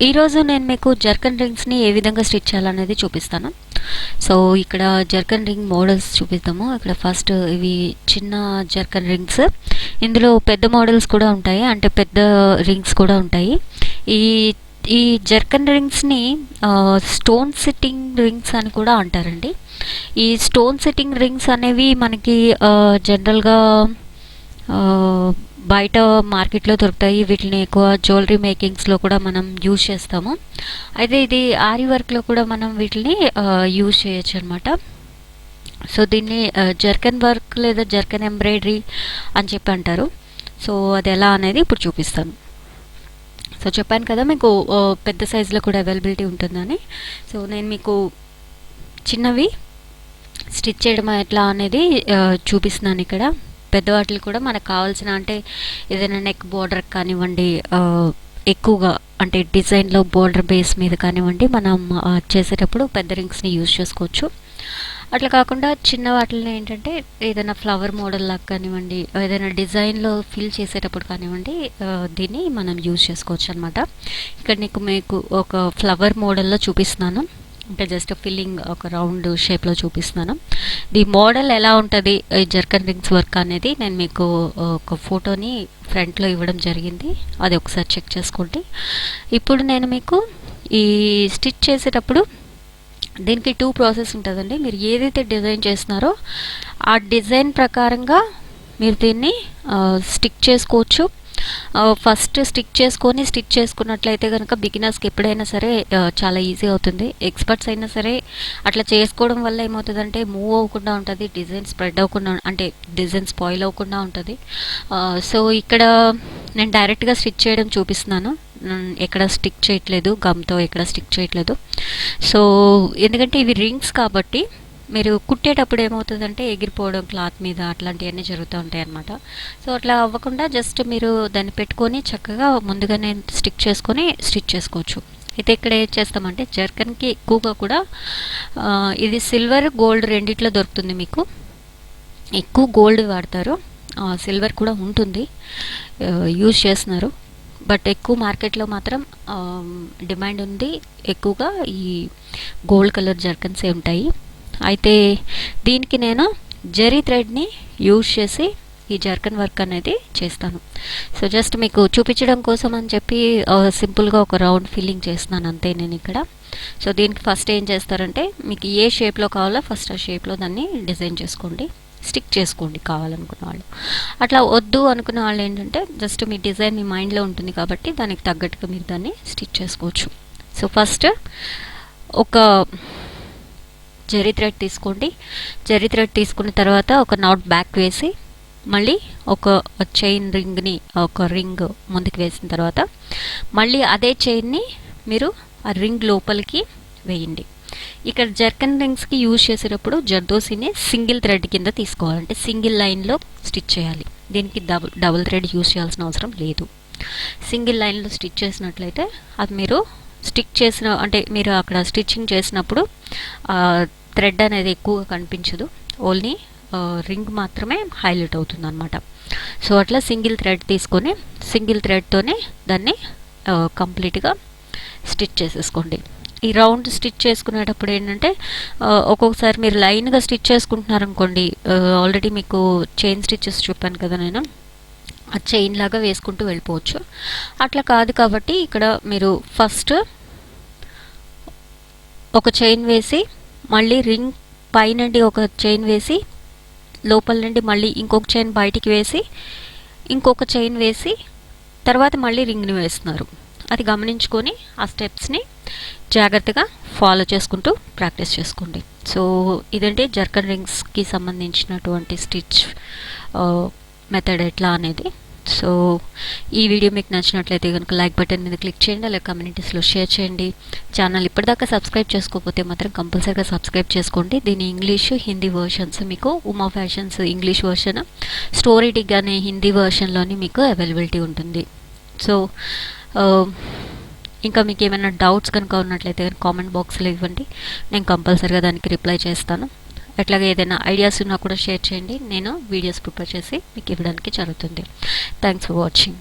ఈరోజు నేను మీకు జర్కన్ రింగ్స్ని ఏ విధంగా స్టిచ్ చేయాలనేది చూపిస్తాను. సో ఇక్కడ జర్కన్ రింగ్ మోడల్స్ చూపిస్తాము. ఇక్కడ ఫస్ట్ ఇవి చిన్న జర్కన్ రింగ్స్, ఇందులో పెద్ద మోడల్స్ కూడా ఉంటాయి, అంటే పెద్ద రింగ్స్ కూడా ఉంటాయి. ఈ ఈ జర్కన్ రింగ్స్ని స్టోన్ సిట్టింగ్ రింగ్స్ అని కూడా అంటారండి. ఈ స్టోన్ సిట్టింగ్ రింగ్స్ అనేవి మనకి జనరల్గా బయట మార్కెట్లో దొరుకుతాయి. వీటిని ఎక్కువ జ్యువెలరీ మేకింగ్స్లో కూడా మనం యూజ్ చేస్తాము. అయితే ఇది ఆరి వర్క్లో కూడా మనం వీటిని యూజ్ చేయొచ్చు అనమాట. సో దీన్ని జర్కన్ వర్క్ లేదా జర్కన్ ఎంబ్రాయిడరీ అని చెప్పి అంటారు. సో అది ఎలా అనేది ఇప్పుడు చూపిస్తాను. సో చెప్పాను కదా మీకు పెద్ద సైజులో కూడా అవైలబిలిటీ ఉంటుందని. సో నేను మీకు చిన్నవి స్టిచ్ చేయడం ఎట్లా అనేది చూపిస్తున్నాను. ఇక్కడ పెద్దవాటికి కూడా మనకు కావాల్సిన, అంటే ఏదైనా నెక్ బోర్డర్ కానివ్వండి, ఎక్కువగా అంటే డిజైన్లో బోర్డర్ బేస్ మీద కానివ్వండి, మనం చేసేటప్పుడు పెద్ద రింగ్స్ని యూజ్ చేసుకోవచ్చు. అట్లా కాకుండా చిన్న వాటిని ఏంటంటే ఏదైనా ఫ్లవర్ మోడల్ లాగా కానివ్వండి, ఏదైనా డిజైన్లో ఫిల్ చేసేటప్పుడు కానివ్వండి, దీన్ని మనం యూజ్ చేసుకోవచ్చు అనమాట. ఇక్కడ మీకు ఒక ఫ్లవర్ మోడల్లో చూపిస్తున్నాను, అంటే జస్ట్ ఫిల్లింగ్ ఒక రౌండ్ షేప్లో చూపిస్తున్నాను. ఈ మోడల్ ఎలా ఉంటుంది ఈ జర్కన్ రింగ్స్ వర్క్ అనేది నేను మీకు ఒక ఫోటోని ఫ్రంట్లో ఇవ్వడం జరిగింది, అది ఒకసారి చెక్ చేసుకోండి. ఇప్పుడు నేను మీకు ఈ స్టిచ్ చేసేటప్పుడు దీనికి 2 ప్రాసెస్ ఉంటుందండి. మీరు ఏదైతే డిజైన్ చేస్తున్నారో ఆ డిజైన్ ప్రకారంగా మీరు దీన్ని స్టిక్ చేసుకోవచ్చు. ఫస్ట్ స్టిచ్ చేసుకున్నట్లయితే కనుక బిగినర్స్కి ఎప్పుడైనా సరే చాలా ఈజీ అవుతుంది. ఎక్స్పర్ట్స్ అయినా సరే అట్లా చేసుకోవడం వల్ల ఏమవుతుందంటే మూవ్ అవ్వకుండా ఉంటుంది, డిజైన్ స్ప్రెడ్ అవ్వకుండా, అంటే డిజైన్ స్పాయిల్ అవ్వకుండా ఉంటుంది. సో ఇక్కడ నేను డైరెక్ట్గా స్టిచ్ చేయడం చూపిస్తున్నాను, ఎక్కడ స్టిక్ చేయట్లేదు, గమ్తో ఎక్కడ స్టిక్ చేయట్లేదు. సో ఎందుకంటే ఇవి రింగ్స్ కాబట్టి మీరు కుట్టేటప్పుడు ఏమవుతుందంటే ఎగిరిపోవడం క్లాత్ మీద అట్లాంటివన్నీ జరుగుతూ ఉంటాయి అన్నమాట. సో అట్లా అవ్వకుండా జస్ట్ మీరు దాన్ని పెట్టుకొని చక్కగా ముందుగానే స్టిచ్ చేసుకోవచ్చు. అయితే ఇక్కడ ఏం చేస్తామంటే జర్కన్కి ఎక్కువగా కూడా ఇది సిల్వర్ గోల్డ్ రెండిట్లో దొరుకుతుంది. మీకు ఎక్కువ గోల్డ్ వాడతారు, సిల్వర్ కూడా ఉంటుంది, యూజ్ చేస్తున్నారు. బట్ ఎక్కువ మార్కెట్లో మాత్రం డిమాండ్ ఉంది, ఎక్కువగా ఈ గోల్డ్ కలర్ జర్కన్సే ఉంటాయి. అయితే దీనికి నేను జరీ థ్రెడ్ని యూజ్ చేసి ఈ జర్కన్ వర్క్ అనేది చేస్తాను. సో జస్ట్ మీకు చూపించడం కోసం అని చెప్పి సింపుల్గా ఒక రౌండ్ ఫిల్లింగ్ చేస్తున్నాను అంతే నేను ఇక్కడ. సో దీనికి ఫస్ట్ ఏం చేస్తారంటే మీకు ఏ షేప్లో కావాలో ఫస్ట్ ఆ షేప్లో దాన్ని డిజైన్ చేసుకోండి, స్టిక్ చేసుకోండి కావాలనుకున్న వాళ్ళు. అట్లా వద్దు అనుకున్న వాళ్ళు ఏంటంటే జస్ట్ మీ డిజైన్ మీ మైండ్లో ఉంటుంది కాబట్టి దానికి తగ్గట్టుగా మీరు దాన్ని స్టిచ్ చేసుకోవచ్చు. సో ఫస్ట్ ఒక జరీ థ్రెడ్ తీసుకోండి. జరీ థ్రెడ్ తీసుకున్న తర్వాత ఒక నాట్ బ్యాక్ వేసి మళ్ళీ ఒక చైన్ రింగ్ని ఒక రింగ్ ముందుకు వేసిన తర్వాత మళ్ళీ అదే చైన్ని మీరు ఆ రింగ్ లోపలికి వేయండి. ఇక్కడ జర్కన్ రింగ్స్కి యూజ్ చేసేటప్పుడు జర్దోసిని సింగిల్ థ్రెడ్ కింద తీసుకోవాలంటే సింగిల్ లైన్లో స్టిచ్ చేయాలి. దీనికి డబుల్ థ్రెడ్ యూజ్ చేయాల్సిన అవసరం లేదు. సింగిల్ లైన్లో స్టిచ్ చేసినట్లయితే అది మీరు స్టిక్ చేసిన, అంటే మీరు అక్కడ స్టిచ్చింగ్ చేసినప్పుడు థ్రెడ్ అనేది ఎక్కువగా కనిపించదు, ఓన్లీ రింగ్ మాత్రమే హైలైట్ అవుతుంది అనమాట. సో అట్లా సింగిల్ థ్రెడ్ తీసుకొని సింగిల్ థ్రెడ్తోనే దాన్ని కంప్లీట్గా స్టిచ్ చేసేసుకోండి. ఈ రౌండ్ స్టిచ్ చేసుకునేటప్పుడు ఏంటంటే ఒక్కొక్కసారి మీరు లైన్గా స్టిచ్ చేసుకుంటున్నారనుకోండి, ఆల్రెడీ మీకు చైన్ స్టిచెస్ చెప్పాను కదా నేను, ఆ చైన్ లాగా వేసుకుంటూ వెళ్ళిపోవచ్చు. అట్లా కాదు కాబట్టి ఇక్కడ మీరు ఫస్ట్ ఒక చైన్ వేసి మళ్ళీ రింగ్ పైనుండి ఒక చైన్ వేసి లోపల నుండి మళ్ళీ ఇంకొక చైన్ బయటికి వేసి ఇంకొక చైన్ వేసి తర్వాత మళ్ళీ రింగ్ని వేస్తున్నారు. అది గమనించుకొని ఆ స్టెప్స్ని జాగ్రత్తగా ఫాలో చేసుకుంటూ ప్రాక్టీస్ చేసుకోండి. సో ఇదంటే జర్కన్ రింగ్స్కి సంబంధించినటువంటి స్టిచ్ మెథడ్ ఎట్లా అనేది. సో ఈ వీడియో మీకు నచ్చినట్లయితే కనుక లైక్ బటన్ మీద క్లిక్ చేయండి, అలాగే కమ్యూనిటీస్లో షేర్ చేయండి. ఛానల్ ఇప్పటిదాకా సబ్స్క్రైబ్ చేసుకోకపోతే మాత్రం కంపల్సరీగా సబ్స్క్రైబ్ చేసుకోండి. దీని ఇంగ్లీషు హిందీ వర్షన్స్ మీకు Uma fashions English version, story dig అనే హిందీ వర్షన్లోని మీకు అవైలబిలిటీ ఉంటుంది. సో ఇంకా మీకు ఏమైనా డౌట్స్ కనుక ఉన్నట్లయితే కామెంట్ బాక్స్లో ఇవ్వండి, నేను కంపల్సరీగా దానికి రిప్లై చేస్తాను. అట్లాగే ఏదైనా ఐడియాస్ ఉన్నా కూడా షేర్ చేయండి, నేను వీడియోస్ ప్రిపేర్ చేసి మీకు ఇవ్వడానికి జరుగుతుంది. Thanks for watching.